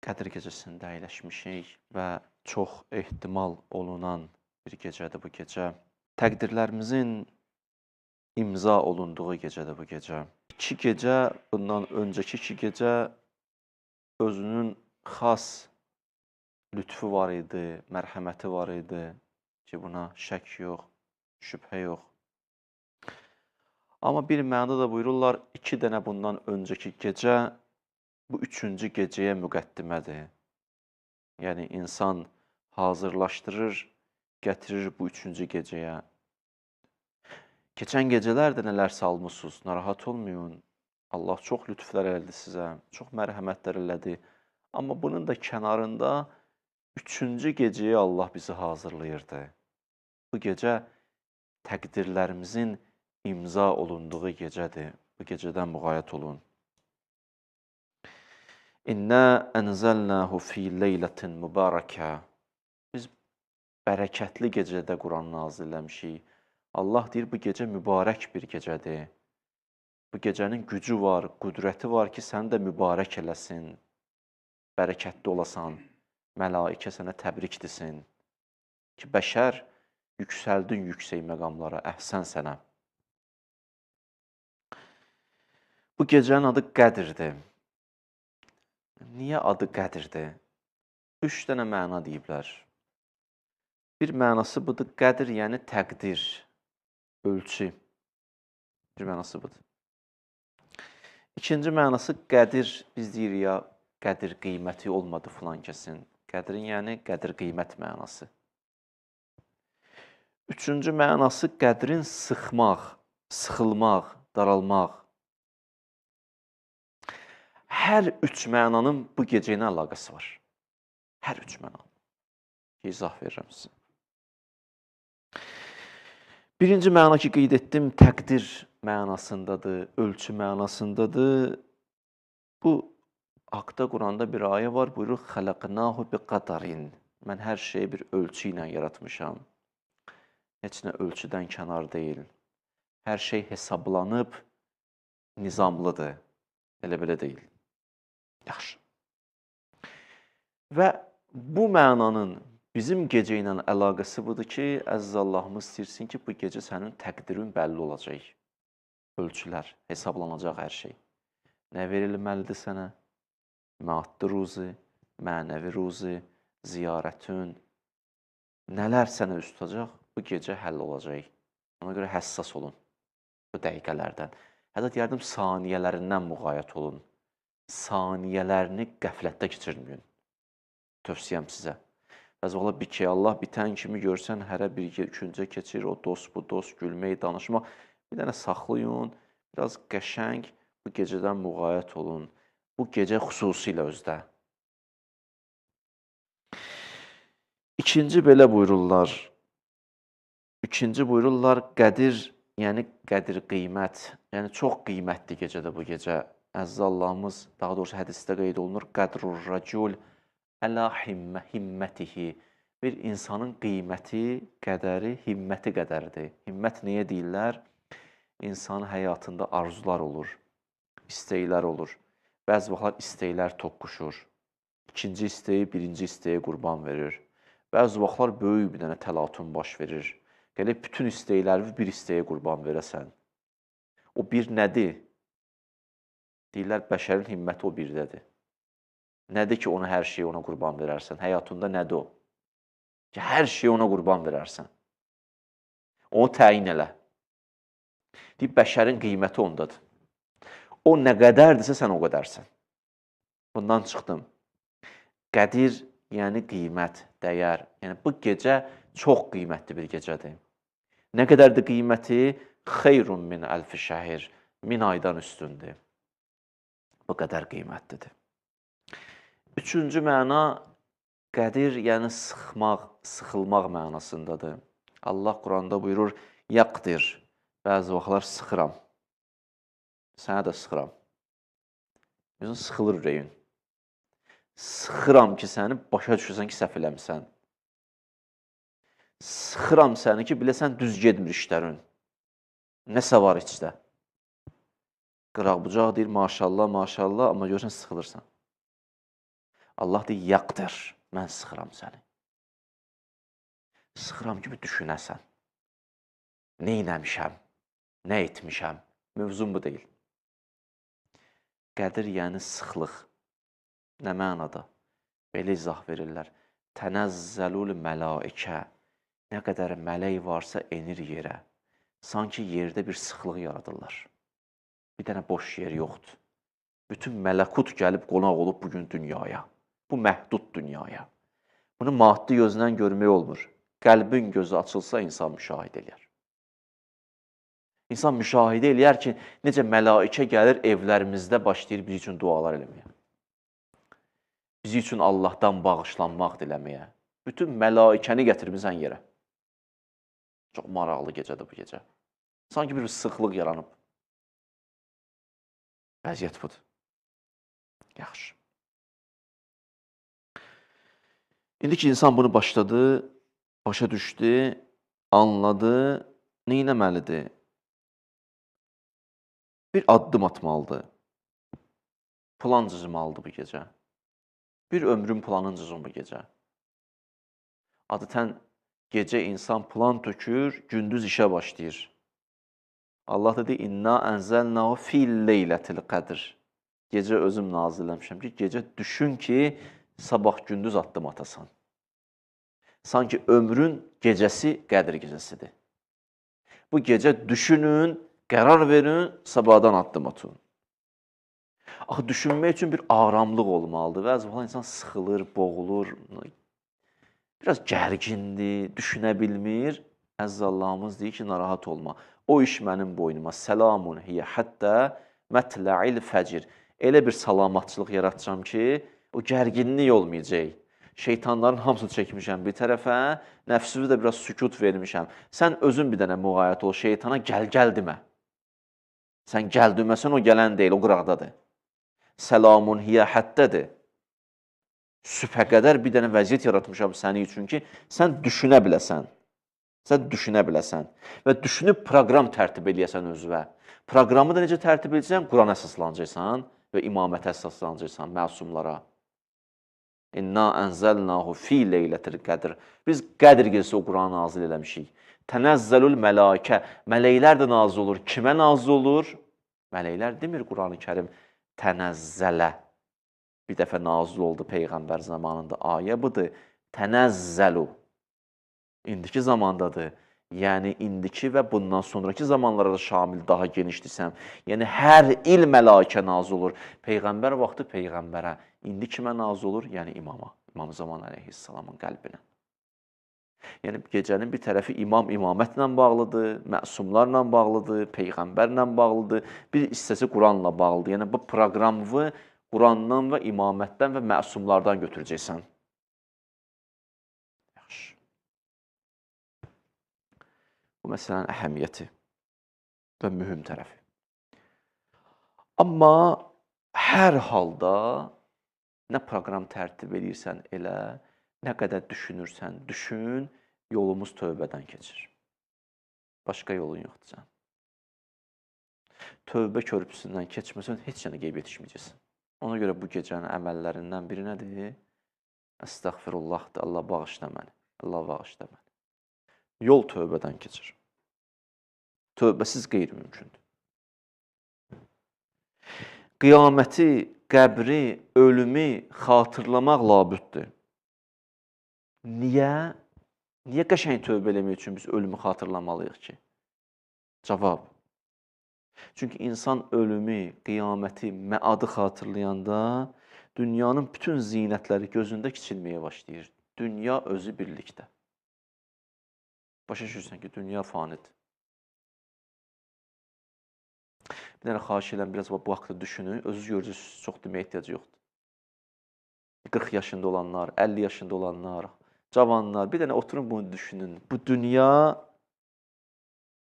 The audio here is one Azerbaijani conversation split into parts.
Qədr gecəsində əyləşmişik və çox ehtimal olunan bir gecədir bu gecə. Təqdirlərimizin imza olunduğu gecədir bu gecə. İki gecə, bundan öncəki iki gecə özünün xas lütfu var idi, mərhəməti var idi ki, buna şək yox, şübhə yox. Amma bir mənada da buyururlar, iki dənə bundan öncəki gecə bu üçüncü gecəyə müqəddimədir. Yəni, insan hazırlaşdırır, gətirir bu üçüncü gecəyə. Keçən gecələr də nələr salmışsınız, narahat olmayın. Allah çox lütflər elədi sizə, çox mərhəmətlər elədi. Amma bunun da kənarında üçüncü gecəyə Allah bizi hazırlayırdı. Bu gecə təqdirlərimizin imza olunduğu gecədir. Bu gecədən müğayət olun. İnnə ənzəlnəhu fi leylətin mübarəkə. Biz bərəkətli gecədə Quran nazil eləmişik. Allah deyir, bu gecə mübarək bir gecədir. Bu gecənin gücü var, qüdrəti var ki, səni də mübarək eləsin, bərəkətli olasan, mələikə sənə təbrik desin. Ki, bəşər yüksəldin yüksək məqamlara, əhsən sənə. Bu gecənin adı Qədirdir. Niyə adı Qədirdir? Üç dənə məna deyiblər. Bir mənası budur, Qədir, yəni təqdir, ölçü. Bir mənası budur. İkinci mənası qədir, biz deyirik ya, qədir qiyməti olmadı filan kəsin. Qədrin yəni qədir qiymət mənası. Üçüncü mənası qədrin sıxmaq, sıxılmaq, daralmaq. Hər üç mənanın bu gecə ilə əlaqəsi var. Hər üç mənanın. İzah verirəm sizə. Birinci məna ki, qeyd etdim, təqdir mənasındadır, ölçü mənasındadır. Bu, haqda Quranda bir ayə var, buyurur, xələqnahu bi qadarin. Mən hər şeyi bir ölçü ilə yaratmışam. Heç nə ölçüdən kənar deyil. Hər şey hesablanıb, nizamlıdır. Elə belə deyil. Yaxşı. Və bu mənanın bizim gecə ilə əlaqəsi budur ki, əziz Allahımız istəyirsin ki, bu gecə sənin təqdirin bəlli olacaq. Ölçülər, hesablanacaq hər şey. Nə verilməlidir sənə? Maddi ruzi, mənəvi ruzi, ziyarətün. Nələr sənə üst tutacaq? Bu gecə həll olacaq. Ona görə həssas olun bu dəqiqələrdən. Hətta deyərdim, saniyələrindən müğayət olun. Saniyələrini qəflətdə keçirməyin. Tövsiyəm sizə. Bəzi ola bir ki, Allah bitən kimi görsən, hərə bir üçüncə keçir, o dost, bu dost, gülmək, danışmaq. Bir dənə saxlayın, biraz qəşəng bu gecədən müğayət olun. Bu gecə xüsusilə özdə. İkinci belə buyururlar. İkinci buyururlar, qədir, yəni qədir qiymət. Yəni çox qiymətli gecədir bu gecə. Əziz Allahımız, daha doğrusu hədisdə qeyd olunur, qədrur racul ələ himmətihi. Bir insanın qiyməti, qədəri, himməti qədəridir. Himmət nəyə deyirlər? İnsanın həyatında arzular olur, istəklər olur. Bəzi vaxtlar istəklər toqquşur. İkinci istəyi, birinci istəyə qurban verir. Bəzi vaxtlar böyük bir dənə təlatüm baş verir. Gələk, bütün istəkləri bir istəyə qurban verəsən. O bir nədir? Deyirlər, bəşərin himməti o birdədir. Nədir ki, onu hər şeyi ona qurban verərsən? Həyatında nədir o? Ki, hər şeyi ona qurban verərsən. Onu təyin elə. Deyib, bəşərin qiyməti ondadır. O nə qədərdirsə, sən o qədərsən. Bundan çıxdım. Qədir, yəni qiymət, dəyər. Yəni, bu gecə çox qiymətli bir gecədir. Nə qədərdir qiyməti? Xeyrun min əlfi şəhir. 1000 aydan üstündür. Bu qədər qiymətlidir. Üçüncü məna, qədir, yəni sıxmaq, sıxılmaq mənasındadır. Allah Quranda buyurur, yaqdir. Bəzi vaxtlar sıxıram. Sənə də sıxıram. Bizim sıxılır ürəyin. Sıxıram ki, səni başa düşürsən ki, səhv eləmirsən. Sıxıram səni ki, biləsən, düz gedmir işlərin. Nəsə var içdə. Qıraq-bucaq deyir, maşallah, maşallah, amma görürsən, sıxılırsan. Allah deyir, yaqdir, mən sıxıram səni. Sıxıram ki, bir düşünəsən. Nə eləmişəm, nə etmişəm, mövzum bu deyil. Qədir yəni sıxlıq. Nə mənada? Belə izah verirlər. Tənəzzəlul məlaikə. Nə qədər mələk varsa enir yerə. Sanki yerdə bir sıxlıq yaradırlar. Bir dənə boş yer yoxdur. Bütün mələkut gəlib qonaq olub bugün dünyaya. Bu məhdud dünyaya. Bunu maddi gözlə görmək olmur. Qəlbin gözü açılsa insan müşahidə eləyər. İnsan müşahidə eləyər ki, necə mələikə gəlir evlərimizdə başlayır biz üçün dualar eləməyə. Bizi üçün Allahdan bağışlanmaq diləməyə. Bütün mələikəni gətirmirsən yerə. Çox maraqlı gecədir bu gecə. Sanki bir sıxlıq yaranıb. Vəziyyət budur. Yaxşı. İndi ki, insan bunu başladı, başa düşdü, anladı, nə etməlidir? Bir addım atmalıdır. Plan cızmalıdır bu gecə. Bir ömrün planını cızın bu gecə. Adətən gecə insan plan tökür, gündüz işə başlayır. Allah dedi, İnna ənzəlnahu fil leylətil qədr. Gecə özüm nazil eləmişəm ki, gecə düşün ki, sabah gündüz addım atasan. Sanki ömrün gecəsi Qədr gecəsidir. Bu gecə düşünün, qərar verin, sabahdan addım atın. Axı, düşünmək üçün bir aramlıq olmalıdır. Bəzi vaxt insan sıxılır, boğulur, biraz gərgindir, düşünə bilmir. Əziz Allahımız deyir ki, narahat olma. O iş mənim boynuma. Səlamun hiyə həttə mətlə'il fəcr. Elə bir salamatçılıq yaratacağam ki, o gərginlik olmayacaq. Şeytanların hamısını çəkmişəm bir tərəfə, nəfsimi də biraz sükut vermişəm. Sən özün bir dənə müğayət ol, şeytana gəl demə. Sən gəl deməsən, o gələn deyil, o qıraqdadır. Səlamun hiyə həttədir. Sübhə qədər bir dənə vəziyyət yaratmışam sənin üçün ki, sən düşünə biləsən. Sən düşünə biləsən və düşünüb proqram tərtib eləyəsən özünə. Proqramı da necə tərtib edəcəksən? Qurana əsaslanacaqsan və imamətə əsaslanacaqsan, məsumlara. İnna ənzəlnahu fi leylətil qədr. Biz Qədr gecəsi o Quranı nazil eləmişik. Tənəzzəlul mələikə. Mələklər də nazil olur. Kimə nazil olur? Mələklər demir Quran-ı Kərim tənəzzələ. Bir dəfə nazil oldu Peyğəmbər zamanında. Ayə budur. Tənəzzəlu. İndiki zamandadır. Yəni, indiki və bundan sonraki zamanlara da şamil daha genişdirsəm. Yəni, hər il mələikə nazil olur. Peyğəmbər vaxtı Peyğəmbərə. İndi kimə nazil olur? Yəni, imama. İmam Zaman əleyhissalamın qəlbinə. Yəni, gecənin bir tərəfi imamətlə bağlıdır, məsumlarla bağlıdır, Peyğəmbərlə bağlıdır, bir hissəsi Quranla bağlıdır. Yəni, bu proqramı Qurandan və imamətdən və məsumlardan götürəcəksən. Yaxşı. Bu məsələnin əhəmiyyəti və mühüm tərəfi. Amma hər halda nə proqram tərtib edirsən elə, nə qədər düşünürsən, düşün, yolumuz tövbədən keçir. Başqa yolun yoxdur sən. Tövbə körpüsündən keçməsən, heç sənə qeyb yetişməyəcəksən. Ona görə bu gecənin əməllərindən biri nədir? Əstəğfirullahdır, Allah bağışla məni, Allah bağışla məni. Yol tövbədən keçir. Tövbəsiz qeyri-mümkündür. Qiyaməti, qəbri, ölümü xatırlamaq labüddür. Niyə? Niyə qəşəng tövbə eləmək üçün biz ölümü xatırlamalıyıq ki? Cavab. Çünki insan ölümü, qiyaməti, məadı xatırlayanda dünyanın bütün zinətləri gözündə kiçilməyə başlayır. Dünya özü birlikdə. Başa düşürsən ki, dünya fanidir. Bir dənə xahiş edirəm, biraz bu haqda düşünün. Özünüz görəcəksiniz, çox deməyə ehtiyac yoxdur. 40 yaşında olanlar, 50 yaşında olanlar, cavanlar, bir dənə oturun bunu düşünün. Bu dünya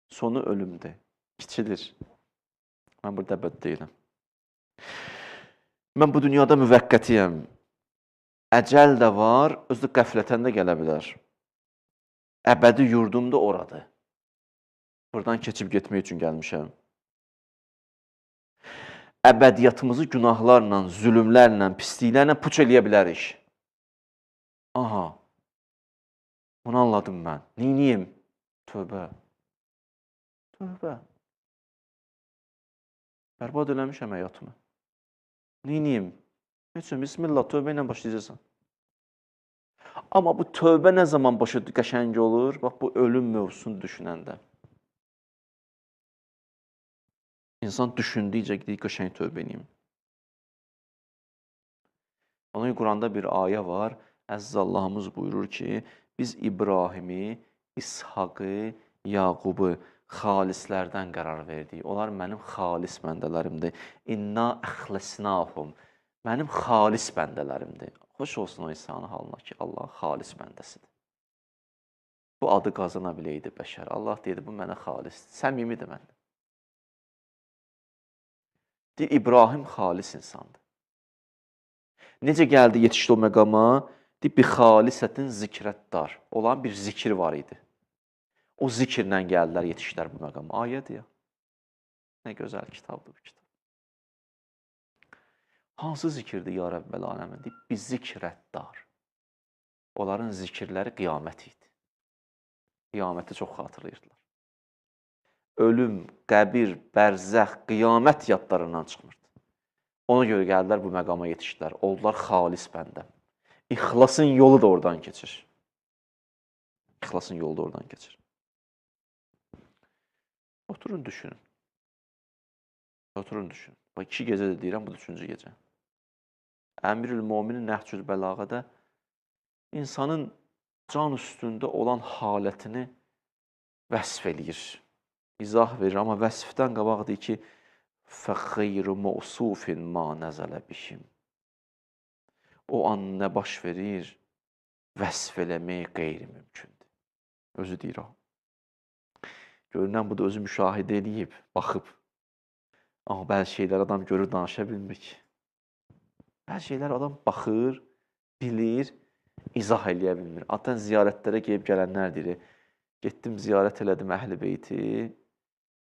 sonu ölümdür, kiçilir. Mən burada əbəd deyiləm. Mən bu dünyada müvəqqətiyəm. Əcəl də var, özü qəflətən də gələ bilər. Əbədi yurdum da oradır. Buradan keçib getmək üçün gəlmişəm. əbədiyyatımızı günahlarla, zülümlərlə, pisliklərlə puç eləyə bilərik. Aha, bunu anladım mən. Neyniyim? Tövbə. Tövbə. Bərbad eləmişəm həyatımı. Neyniyim? Heç üçün, bismillah, tövbə ilə başlayacaqsan. Amma bu tövbə nə zaman başa qəşəng olur? Bax, bu ölüm mövzusunu düşünəndə. İnsan düşündükcə gidir, qəşəng tövbə edeyim. Onun Quranda bir ayə var. Əziz Allahımız buyurur ki, biz İbrahimi, İshaqı, Yaqubu xalislərdən qərar verdik. Onlar mənim xalis bəndələrimdir. İnna əxləsnahum. Mənim xalis bəndələrimdir. Xoş olsun o insanın halına ki, Allahın xalis bəndəsidir. Bu adı qazana biləydi bəşər. Allah deyirdi, bu mənə xalisdir. Səmimidir məndə. Deyir, İbrahim xalis insandır. Necə gəldi, yetişdi o məqama? Deyir, bir xalisətin zikrətdar. Olan bir zikir var idi. O zikirlə gəldilər, yetişdilər bu məqama. Ayədir ya. Nə gözəl kitabdır bu kitab. Hansı zikirdir, ya Rəbbəl aləmin? Deyir, bir zikrətdar. Onların zikirləri qiyamət idi. Qiyaməti çox xatırlayırdılar. Ölüm, qəbir, bərzəx, qiyamət yadlarından çıxmırdı. Ona görə gəldilər, bu məqama yetişdilər. Oldular xalis bəndə. İxlasın yolu da oradan keçir. İxlasın yolu da oradan keçir. Oturun, düşünün. Oturun, düşünün. Bax, 2 gecə də deyirəm, bu da 3-cü gecə. Əmirül-Mominin Nəhcül Bəlağədə insanın can üstündə olan halətini vəsf eləyir, izah verir. Amma vəsfdən qabaq deyir ki, فَخَيْرُ مَوْسُوفٍ مَا نَزَلَ بِشِمْ. O an nə baş verir, vəsf eləmək qeyri-mümkündür. Özü deyir o. Görünən bu da özü müşahidə eləyib, baxıb. Amma bəzi şeylər adam görür, danışa bilmir ki. Bəzi şeylər adam baxır, bilir, izah eləyə bilmir. Adətən ziyarətlərə gəlib gələnlər deyir, getdim ziyarət elədim Əhl-i Beyti,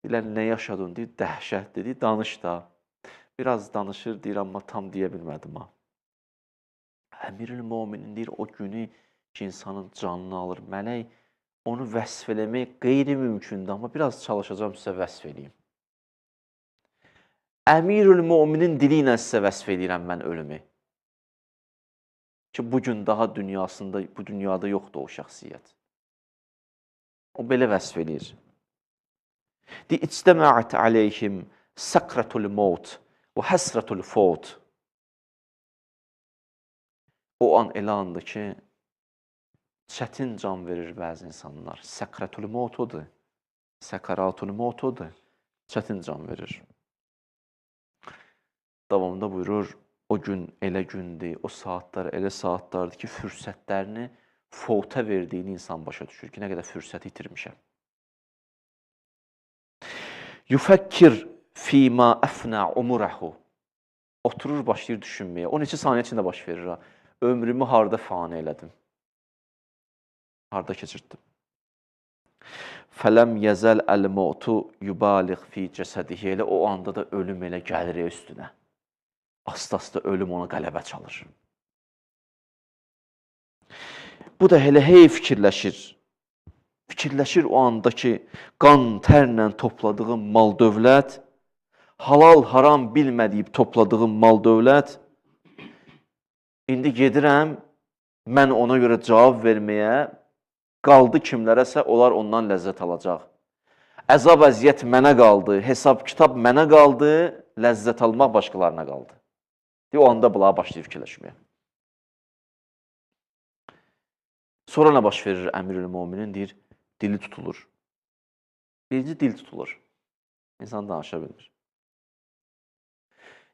deyirlər, nə yaşadın, deyir, dəhşətdir, deyir, danış da. Biraz danışır, deyir, amma tam deyə bilmədim ha. Əmirül-Mominin deyir, o günü ki, insanın canını alır, mələk onu vəsf eləmək qeyri-mümkündür, amma biraz çalışacağım sizə vəsf eləyim. Əmirül-Mominin dili ilə sizə vəsf edirəm mən ölümü. Ki, bugün daha dünyasında, bu dünyada yoxdur o şəxsiyyət. O belə vəsf edir. Deyir, İctəməət aleyhim səkrətul mevt və həsrətul fot. O an elə andır ki, çətin can verir bəzi insanlar. Səkrətul mevt odur. Səkaratul mevt odur. Çətin can verir. Davamında buyurur, o gün elə gündür, o saatlar elə saatlardır ki, fürsətlərini fota verdiyini insan başa düşür ki, nə qədər fürsət itirmişəm. Yufəkkir fīmā əfnə umurahu. Oturur, başlayır düşünməyə. O neçə saniyə içində baş verir ha. Ömrümü harda fani elədim? Harda keçirtdim? Fələm yəzəl əl-mautu yubaliq fi cəsədihi. Elə o anda da ölüm elə gəlir üstünə. Asta-asta ölüm ona qələbə çalır. Bu da elə hey fikirləşir. Fikirləşir o andakı qan, tərlə topladığım mal-dövlət, halal, haram bilmədiyib topladığım mal-dövlət, indi gedirəm, mən ona görə cavab verməyə, qaldı kimlərəsə, onlar ondan ləzzət alacaq. Əzab, əziyyət mənə qaldı, hesab, kitab mənə qaldı, ləzzət almaq başqalarına qaldı. O anda bunlara başlayır fikirləşməyə. Sonra nə baş verir Əmirül-Mominin? Deyir, dili tutulur. Birinci dil tutulur. İnsan danışa bilmir.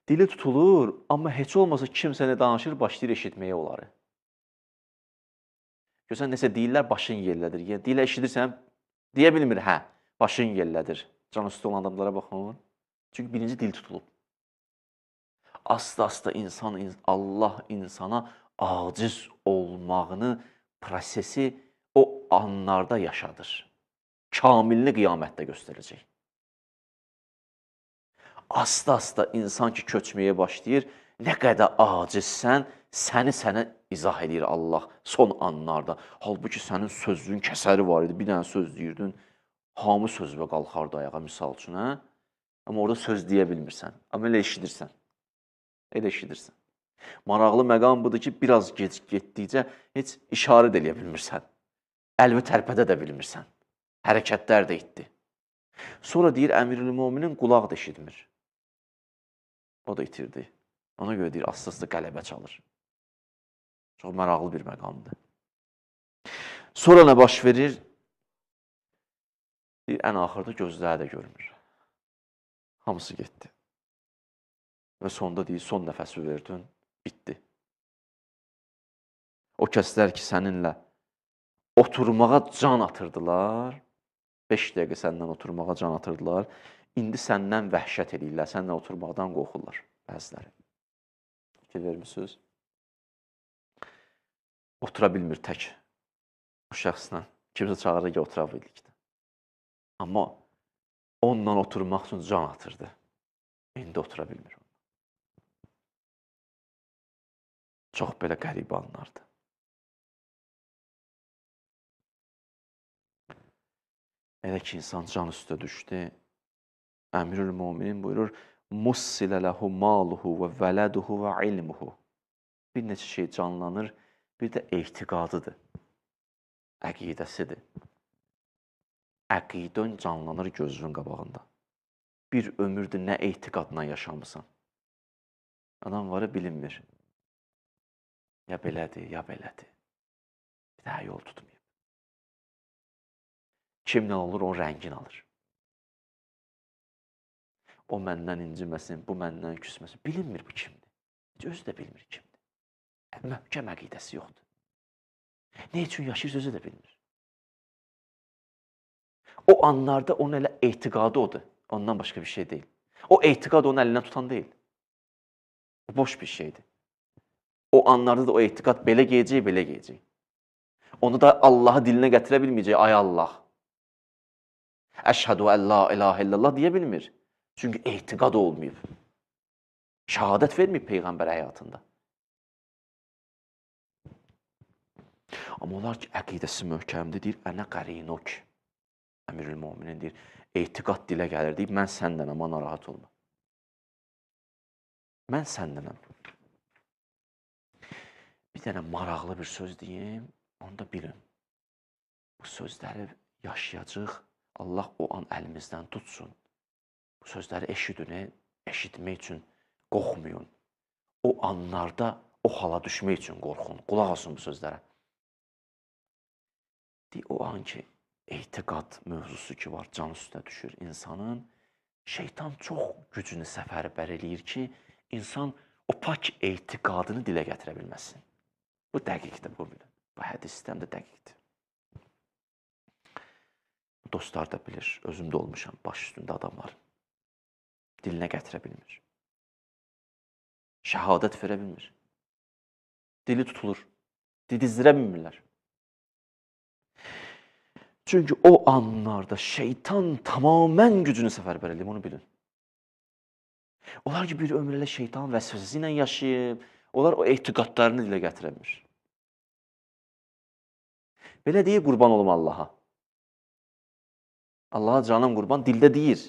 Dili tutulur, amma heç olmasa kimsə nə danışır, başlayır eşitməyə onları. Görsən, nəsə deyirlər, başın yerlədir. Deyirlər, eşidirsən, deyə bilmir, hə, başın yerlədir. Can üstü olan adamlara baxın. Çünki birinci dil tutulub. Asta-asta Allah insana aciz olmağını, prosesi o anlarda yaşadır. Kamilini qiyamətdə göstərəcək. Asta-asta insan ki köçməyə başlayır, nə qədər acizsən, sənə izah edir Allah son anlarda. Halbuki sənin sözünün kəsəri var idi, bir dənə söz deyirdin, hamı sözünə qalxardı ayağa, misal üçün, hə? Amma orada söz deyə bilmirsən, amma elə eşidirsən, elə eşidirsən. Maraqlı məqam budur ki, biraz getdikcə heç işarə də eləyə bilmirsən, əlvi tərpədə də bilmirsən, hərəkətlər də etdi. Sonra deyir, Əmirül-Möminin qulaq da eşitmir. O da itirdi. Ona görə deyir, asta-asta qələbə çalır. Çox maraqlı bir məqamdır. Sonra nə baş verir? Deyir, ən axırda gözləri də görmür. Hamısı getdi. Və sonda deyir, son nəfəsi verdin, bitdi. O kəslər ki, səninlə oturmağa can atırdılar, 5 dəqiqə səndən oturmağa can atırdılar, indi səndən vəhşət edirlər, səndən oturmaqdan qorxurlar bəziləri. Fikir vermişsiniz? Otura bilmir tək o şəxslə. Kimsə çağırır ki, otura bildik. Amma onunla oturmaq üçün can atırdı. İndi otura bilmir. Çox belə qəribə anlardı. Elə ki, insan can üstə düşdü, Əmirül-Möminin buyurur, Mussilə ləhu maluhu və vələduhu və ilmuhu. Bir neçə şey canlanır, bir də etiqadıdır, əqidəsidir. Əqidən canlanır gözünün qabağında. Bir ömürdür nə etiqadla yaşamısan. Adam varı bilinmir. Ya belədir, ya belədir. Bir daha yol tutmayıb. Kimlə olur, o rəngin alır. O məndən inciməsin, bu məndən küsməsin. Bilinmir bu kimdir. Özü də bilmir kimdir. Möhkəm əqidəsi yoxdur. Ne üçün yaşayır, özü də bilmir. O anlarda onun elə etiqadı odur. Ondan başqa bir şey deyil. O etiqad onun əlindən tutan deyil. O boş bir şeydir. O anlarda da o etiqad belə geyəcək, belə geyəcək. Onu da Allahı dilinə gətirə bilməyəcək, ay Allah. Əşhədu ən la ilahə illallah deyə bilmir. Çünki etiqad olmayıb. Şəhadət verməyib Peyğəmbər həyatında. Amma onlar ki, əqidəsi möhkəmdir, deyir, ənə qərinok. Əmirül-Möminin deyir, etiqad dilə gəlir, deyib, mən səndənəm, amma narahat olma. Mən səndənəm. Bir dənə maraqlı bir söz deyim, onu da bilin. Bu sözləri yaşayacaq, Allah o an əlimizdən tutsun. Bu sözləri eşidin, eşitmək üçün qorxmayın. O anlarda o hala düşmək üçün qorxun. Qulaq asın bu sözlərə. O an ki, etiqad mövzusu ki var, can üstə düşür insanın, şeytan çox gücünü səfərbər eləyir ki, insan o pak etiqadını dilə gətirə bilməsin. Bu dəqiqdir, bu bilin. Bu hədisdən də dəqiqdir. Dostlar da bilir, özüm də olmuşam, baş üstündə adamlar. Dilinə gətirə bilmir. Şəhadət verə bilmir. Dili tutulur. Didizdirə bilmirlər. Çünki o anlarda şeytan tamamən gücünü səfərbər edib, onu bilin. Onlar ki, bir ömür elə şeytan vəsvəsəsi ilə yaşayıb, onlar o etiqadlarını dilə gətirəmir. Belə deyir, qurban olum Allaha. Allaha canım qurban, dildə deyir.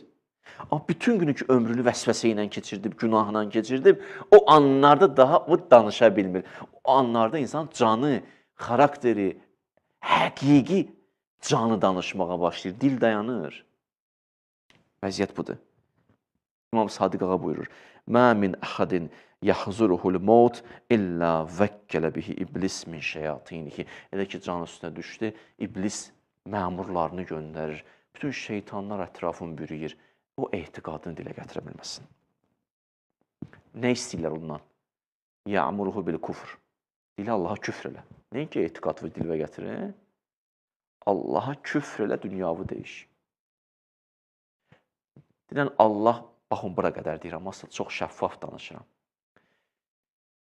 Amma bütün günü ki, ömrünü vəsvəsə ilə keçirdib, günahla keçirdib, o anlarda daha o danışa bilmir. O anlarda insan canı, xarakteri, həqiqi canı danışmağa başlayır, dil dayanır. Vəziyyət budur. İmam Sadiq ağa buyurur, Mə min əhədin yəhzuruhul mevt illə vəkkələ bihi iblis min şeyatinihi. Elə ki, can üstünə düşdü, iblis məmurlarını göndərir. Bütün şeytanlar ətrafını bürüyür. O etiqadını dilə gətirə bilməsin. Nə istəyirlər ondan? Ya'muruhu bil kufr. Dili Allaha küfr elə. Nəyin ki, etiqad və dilə gətirir? Allaha küfr elə, dünyavı deyiş. Deyilən Allah, baxın, bura qədər deyirəm, aslında çox şəffaf danışıram.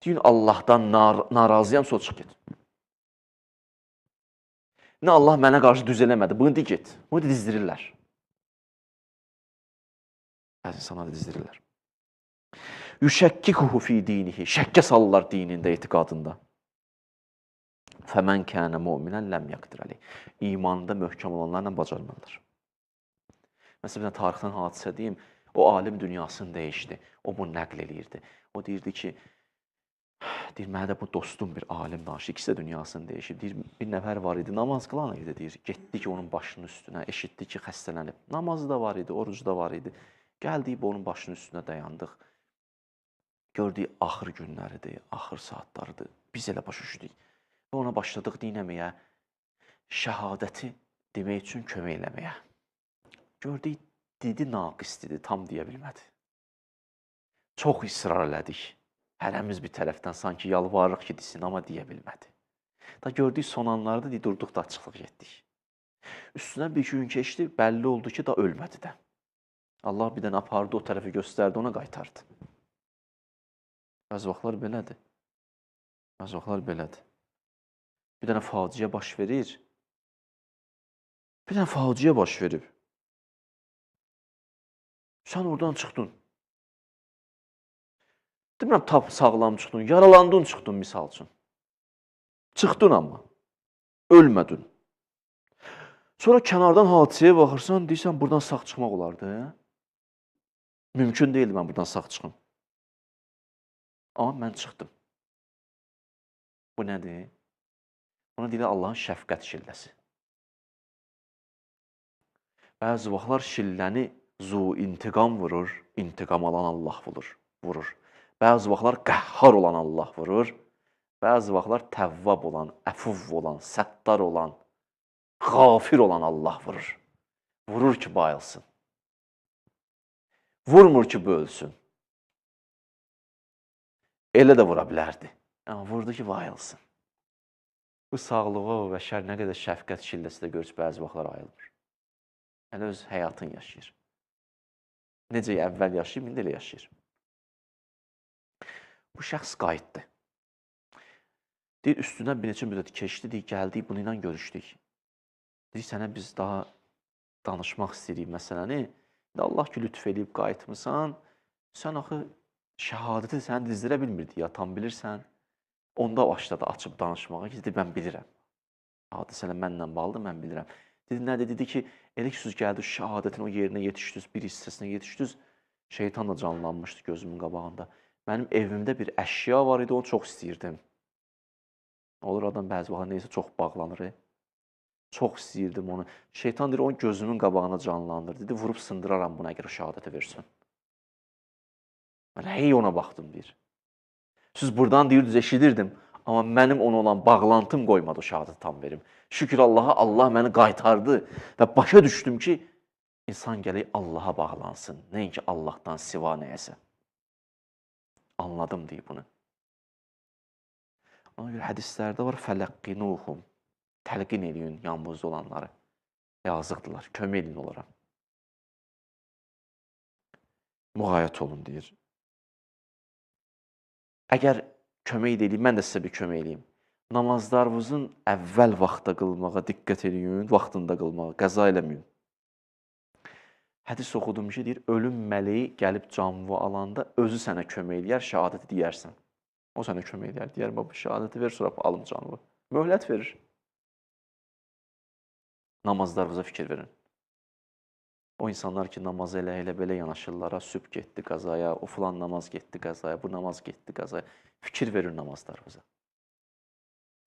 Deyin, Allahdan narazıyam, sonra çıx get. Nə Allah mənə qarşı düz eləmədi, bunu de get. Bunu dizdirirlər. Bəzi insanlar dizdirirlər. Yüşəkkikuhu fi dinihi. Şəkkə salırlar dinində, etiqadında. Fəmən kənə mu'minən ləm yəqdir əleyh. İmanında möhkəm olanlarla bacarmırlar. Məsələn, bir tarixdən hadisə deyim, o alim dünyasını dəyişdi. O bunu nəql eləyirdi. O deyirdi ki, mənə də bu dostum bir alim danışdı. İkisi də dünyasını dəyişib. Deyir, bir nəfər var idi, namaz qılan idi, deyir. Getdi ki, onun başının üstünə, eşitdi ki, xəstələnib. Namazı da var idi, orucu da var idi. Gəldik, onun başının üstünə dayandıq. Gördük, axır günləridir, axır saatlarıdır. Biz elə başa düşdük. Və ona başladıq dinləməyə, şəhadəti demək üçün kömək eləməyə. Gördük, didi naqislidir, tam deyə bilmədi. Çox israr elədik. Hərəmiz bir tərəfdən sanki yalvarırıq ki, desin, amma deyə bilmədi. Da gördük, son anlarda durduq da açıqlıq etdik. Üstündən bir gün keçdi, bəlli oldu ki, da ölmədi də. Allah bir dənə apardı, o tərəfi göstərdi, ona qaytardı. Bəzi vaxtlar belədir. Bəzi vaxtlar belədir. Bir dənə faciə baş verir. Bir dənə faciə baş verib. Sən oradan çıxdın. Demirəm, tap sağlam çıxdın, yaralandın çıxdın misal üçün. Çıxdın amma, ölmədin. Sonra kənardan hadisəyə baxırsan, deyirsən, buradan sağ çıxmaq olardı. Mümkün deyildi mən buradan sağ çıxım. Amma mən çıxdım. Bu nədir? Ona deyilir Allahın şəfqət şilləsi. Bəzi vaxtlar şilləni intiqam vurur, intiqam alan Allah vurur. Bəzi vaxtlar qəhhar olan Allah vurur. Bəzi vaxtlar təvvab olan, əfuv olan, səttar olan, qafir olan Allah vurur. Vurur ki, bayılsın. Vurmur ki, bölsün. Elə də vura bilərdi. Amma vurdu ki, bayılsın. Bu sağlığa və şər nə qədər şəfqət şilləsi də görüş bəzi vaxtlar ayılır. Yəni, öz həyatını yaşayır. Necə əvvəl yaşayıb, indi elə yaşayır. Bu şəxs qayıtdı. Deyir, üstündən bir neçə müddət keçdi, deyir, gəldik, bununla görüşdük. Deyir, sənə biz daha danışmaq istəyirik məsələni. Allah ki, lütf edib qayıtmısan, sən axı şəhadəti səni dizdirə bilmirdi ya, tam bilirsən. Onda başladı açıb danışmağa ki, dedi, mən bilirəm. Hadisələ mənlə bağlıdır, mən bilirəm. Dedi, nədir? Dedi ki, elə ki, siz gəldiniz, şəhadətin o yerinə yetişdiniz, bir hissəsinə yetişdiniz, şeytan da canlanmışdı gözümün qabağında. Mənim evimdə bir əşya var idi, onu çox istəyirdim. Olur, adam bəzi vaxt neysə çox bağlanır. Çox istəyirdim onu. Şeytan deyir, onu gözümün qabağına canlandır. Dedi, vurub sındıraram buna əgər o şəhadəti versin. Mən hey ona baxdım, deyir. Siz buradan deyirdiniz, eşidirdim. Amma mənim ona olan bağlantım qoymadı o şəhadəti tam verim. Şükür Allaha, Allah məni qaytardı və başa düşdüm ki, insan gələk Allaha bağlansın. Nəinki Allahdan siva nəyəsə. Anladım deyib bunu. Ona görə hədislərdə var, fələqqinuhum. Təlqin eləyin yanınızda olanları. Yazıqdılar, kömək edin onlara. Müğayət olun, deyir. Əgər kömək edeyim, mən də sizə bir kömək edeyim. Namazlarınızın əvvəl vaxtda qılmağa diqqət edin, vaxtında qılmağa, qəza eləməyin. Hədis oxudum ki, deyir, ölüm mələyi gəlib canlı alanda özü sənə kömək eləyər, şəhadəti deyərsən. O sənə kömək eləyər, deyər, bu şəhadəti ver, sonra alım canlı. Möhlət verir. Namazlarınıza fikir verin. O insanlar ki, namazı elə belə yanaşırlar, sübh getdi qəzaya, o filan namaz getdi qəzaya, bu namaz getdi qəzaya. Fikir verin namazlarınıza.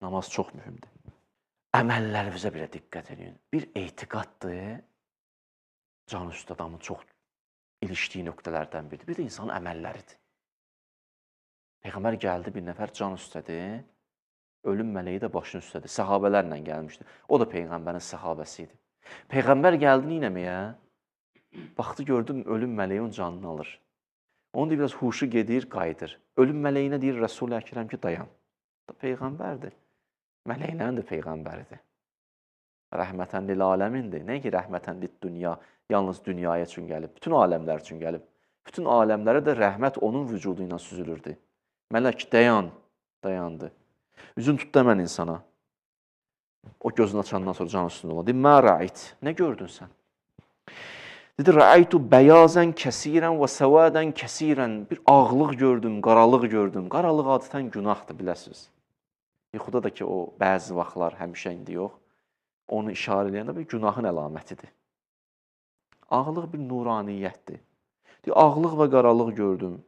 Namaz çox mühümdür. Əməllərinizə belə diqqət edin. Bir etiqaddır, can üstü adamın çox ilişdiyi nöqtələrdən biridir. Bir də insanın əməlləridir. Peyğəmbər gəldi, bir nəfər can üstədir, ölüm mələyi də başının üstədir. Səhabələrlə gəlmişdi. O da Peyğəmbərin səhabəsi idi. Peyğəmbər gəldi neynəməyə? Baxdı, gördüm, ölüm mələyi onun canını alır. Onun da biraz huşu gedir, qayıdır. Ölüm mələyinə deyir, Rəsul-i Əkrəm ki, dayan. Peyğəmbərdir. Mələklərin də Peyğəmbəridir. Rəhmətən lil aləmindir. Nə ki, rəhmətən lil dünya, yalnız dünyaya üçün gəlib. Bütün aləmlər üçün gəlib. Bütün aləmlərə də rəhmət onun vücudu ilə süzülürdü. Mələk, dayan, dayandı. Üzün tutdu həmən insana. O gözünü açandan sonra can üstündə olan. Deyir, mə rəit, nə gördün sən? Dedi, rəaytu bəyazən kəsirən və səvadən kəsirən. Bir ağlıq gördüm, qaralıq gördüm. Qaralıq adətən günahdır, biləsiniz. Yuxuda da ki, o bəzi vaxtlar, həmişə indi yox, onu işarə eləyəndə bir günahın əlamətidir. Ağlıq bir nuraniyyətdir. Deyir, ağlıq və qaralıq gördüm.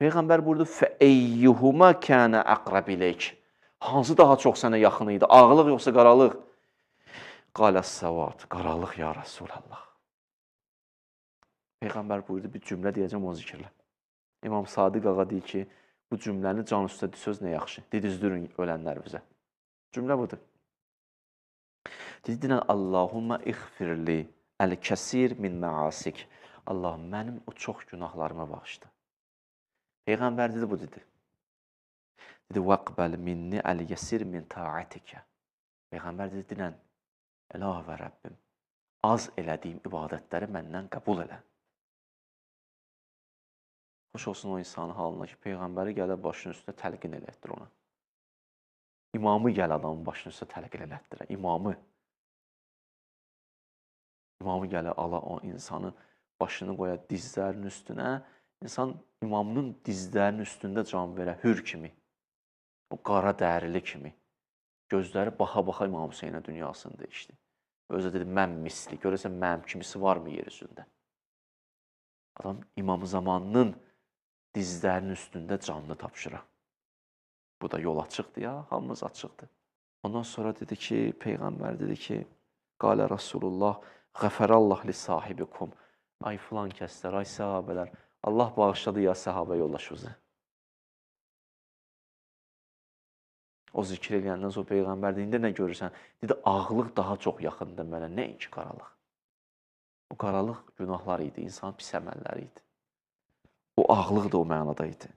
Peyğəmbər buyurdu, fəeyyuhuma kənə əqrəb iləyk. Hansı daha çox sənə yaxın idi? Ağlıq yoxsa qaralıq? Qaləs-səvad, qaralıq ya Rasulallah. Peyğəmbər buyurdu, bir cümlə deyəcəm, onu zikirlə. İmam Sadiq ağa deyir ki, bu cümləni can üstə söz nə yaxşı. Didizdirin ölənlər bizə. Cümlə budur. Dedinən, Allahumma ixfirli əl-kəsir min məasik. Allahım, mənim o çox günahlarıma bağışla. Peyğəmbər dedi, bu dedi. Dedi, vəqbəl minni əl-yəsir min ta'atikə. Peyğəmbər dedi, dinən, əlavə Rəbbim, az elədiyim ibadətləri məndən qəbul elə. Xoş olsun o insanın halına ki, Peyğəmbəri gələ başının üstündə təlqin elətdir ona. İmamı gəl adamın başının üstündə təlqin elətdirə, imamı. İmamı gələ ala o insanı başını qoya dizlərinin üstünə, insan imamının dizlərinin üstündə can verə, hür kimi, o qara dərili kimi. Gözləri baxa-baxa İmam Hüseynə dünyasını dəyişdi. Özü dedi, mən misli, görəsən mənim kimisi varmı yer üzündə? Adam İmam zamanının dizlərinin üstündə canını tapşıra. Bu da yol açıqdır ya, hamımız açıqdır. Ondan sonra dedi ki, Peyğəmbər dedi ki, qalə Rasulullah, qəfərallah li sahibikum. Ay filan kəslər, ay səhabələr, Allah bağışladı ya səhabə yoldaşınızı. O zikr eləyəndən sonra Peyğəmbər deyində nə görürsən? Dedi, ağlıq daha çox yaxındır mənə, nəinki qaralıq. O qaralıq günahlar idi, insan pis əməlləri idi. O ağlıq da o mənada idi.